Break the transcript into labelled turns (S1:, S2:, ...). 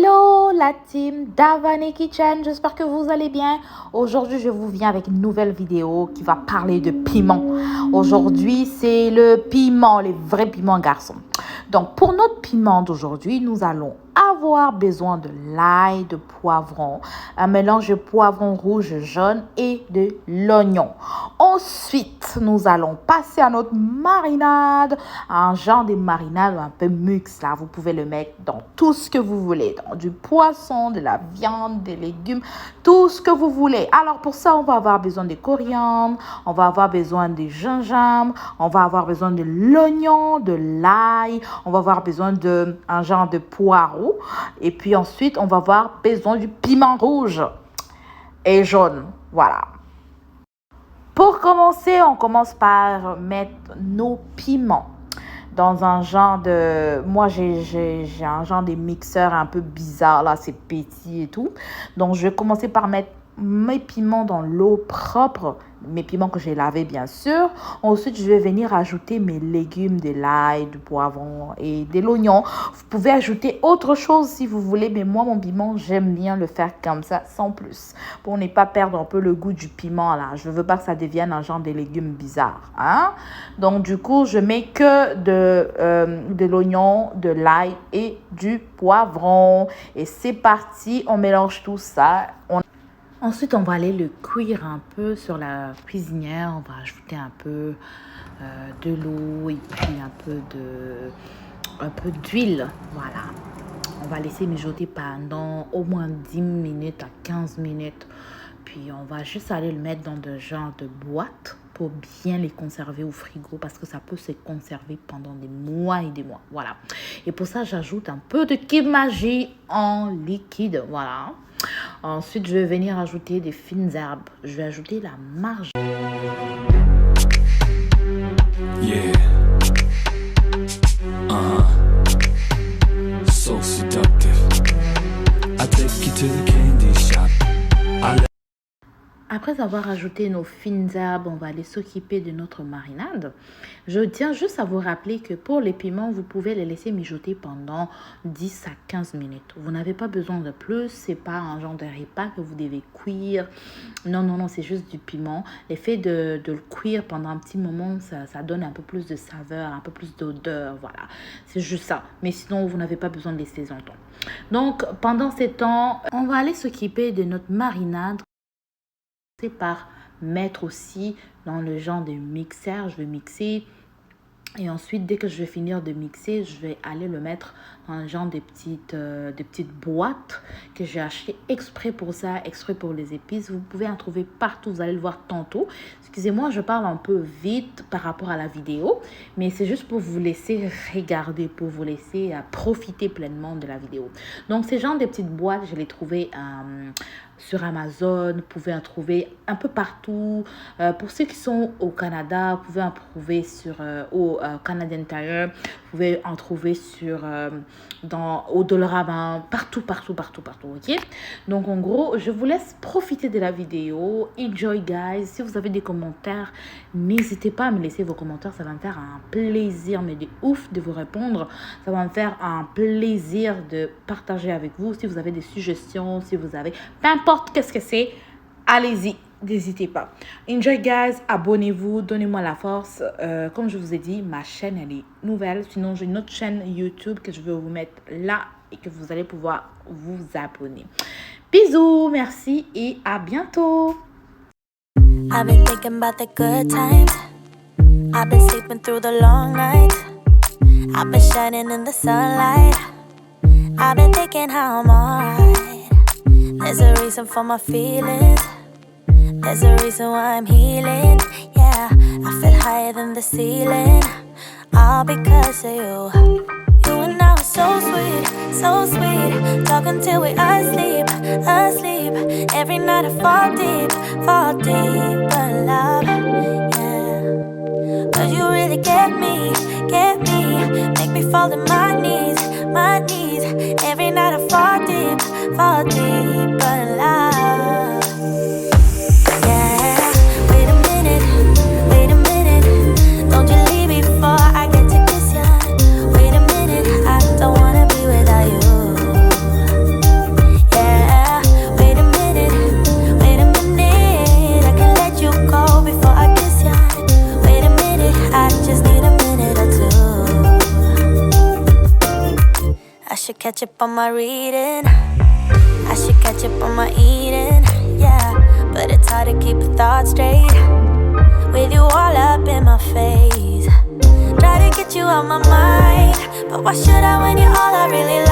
S1: Hello la team Davane Kitchen, j'espère que vous allez bien. Aujourd'hui, je vous viens avec une nouvelle vidéo qui va parler de piment. Aujourd'hui, c'est le piment, les vrais piments garçons. Donc, pour notre piment d'aujourd'hui, nous allons avoir besoin de l'ail, de poivron, un mélange de poivron rouge, jaune et de l'oignon. Ensuite, nous allons passer à notre marinade, un genre de marinade un peu mix là. Vous pouvez le mettre dans tout ce que vous voulez, dans du poisson, de la viande, des légumes, tout ce que vous voulez. Alors pour ça, on va avoir besoin de coriandre, on va avoir besoin de gingembre, on va avoir besoin de l'oignon, de l'ail, on va avoir besoin de un genre de poireau et puis ensuite on va avoir besoin du piment rouge et jaune. Voilà. Pour commencer, on commence par mettre nos piments dans un genre de... Moi, j'ai un genre de mixeur un peu bizarre, là, c'est petit et tout. Donc, je vais commencer par mettre mes piments dans l'eau propre, mes piments que j'ai lavés, bien sûr. Ensuite, je vais venir ajouter mes légumes, de l'ail, du poivron et de l'oignon. Vous pouvez ajouter autre chose si vous voulez, mais moi, mon piment, j'aime bien le faire comme ça, sans plus, pour ne pas perdre un peu le goût du piment, là. Je ne veux pas que ça devienne un genre de légumes bizarres, hein? Donc, du coup, je mets que de l'oignon, de l'ail et du poivron. Et c'est parti, on mélange tout ça. Ensuite, on va aller le cuire un peu sur la cuisinière. On va ajouter un peu de l'eau et puis un peu d'huile. Voilà. On va laisser mijoter pendant au moins 10 minutes à 15 minutes. Puis, on va juste aller le mettre dans de genre de boîte pour bien les conserver au frigo parce que ça peut se conserver pendant des mois et des mois. Voilà. Et pour ça, j'ajoute un peu de Kimchi en liquide. Voilà. Ensuite, je vais venir ajouter des fines herbes. Je vais ajouter la marge. Yeah. So seductive. I take you to the candy shop. Après avoir ajouté nos fines herbes, on va aller s'occuper de notre marinade. Je tiens juste à vous rappeler que pour les piments, vous pouvez les laisser mijoter pendant 10 à 15 minutes. Vous n'avez pas besoin de plus. Ce n'est pas un genre de repas que vous devez cuire. Non, non, non, c'est juste du piment. L'effet de le cuire pendant un petit moment, ça donne un peu plus de saveur, un peu plus d'odeur. Voilà, c'est juste ça. Mais sinon, vous n'avez pas besoin de laisser longtemps. Donc, pendant ces temps, on va aller s'occuper de notre marinade. Par mettre aussi dans le genre de mixeur, je vais mixer et ensuite dès que je vais finir de mixer, je vais aller le mettre dans un genre de petites boîtes que j'ai acheté exprès pour ça, exprès pour les épices. Vous pouvez en trouver partout, vous allez le voir tantôt. Excusez-moi, je parle un peu vite par rapport à la vidéo, mais c'est juste pour vous laisser regarder, pour vous laisser profiter pleinement de la vidéo. Donc ces genres de petites boîtes, je les trouvais sur Amazon, vous pouvez en trouver un peu partout. Pour ceux qui sont au Canada, vous pouvez en trouver au Canadian Tire, vous pouvez en trouver au Dollarama, partout, ok? Donc en gros, je vous laisse profiter de la vidéo. Enjoy guys. Si vous avez des commentaires, n'hésitez pas à me laisser vos commentaires, ça va me faire un plaisir, mais de ouf de vous répondre. Ça va me faire un plaisir de partager avec vous. Si vous avez des suggestions, si vous avez... Peu importe qu'est-ce que c'est, allez-y, n'hésitez pas. Enjoy guys, abonnez-vous, donnez-moi la force. Comme je vous ai dit, ma chaîne elle est nouvelle. Sinon, j'ai une autre chaîne YouTube que je vais vous mettre là et que vous allez pouvoir vous abonner. Bisous, merci et à bientôt. I've been thinking about the good times. I've been sleeping through the long nights. I've been shining in the sunlight. I've been thinking how I'm alright. There's a reason for my feelings. There's a reason why I'm healing. Yeah, I feel higher than the ceiling. All because of you. You and I were so sweet, so sweet. Talking till we asleep, asleep. Every night I fall deep in love. Yeah, 'cause you really get me. Make me fall to my knees. Every night I fall deep in love. Yeah, wait a minute, don't you leave before I get to kiss ya. Wait a minute, I don't wanna be without you.
S2: should catch up on my reading. I should catch up on my eating. Yeah, but it's hard to keep a thought straight with you all up in my face. Try to get you out my mind, but why should I when you're all I really like?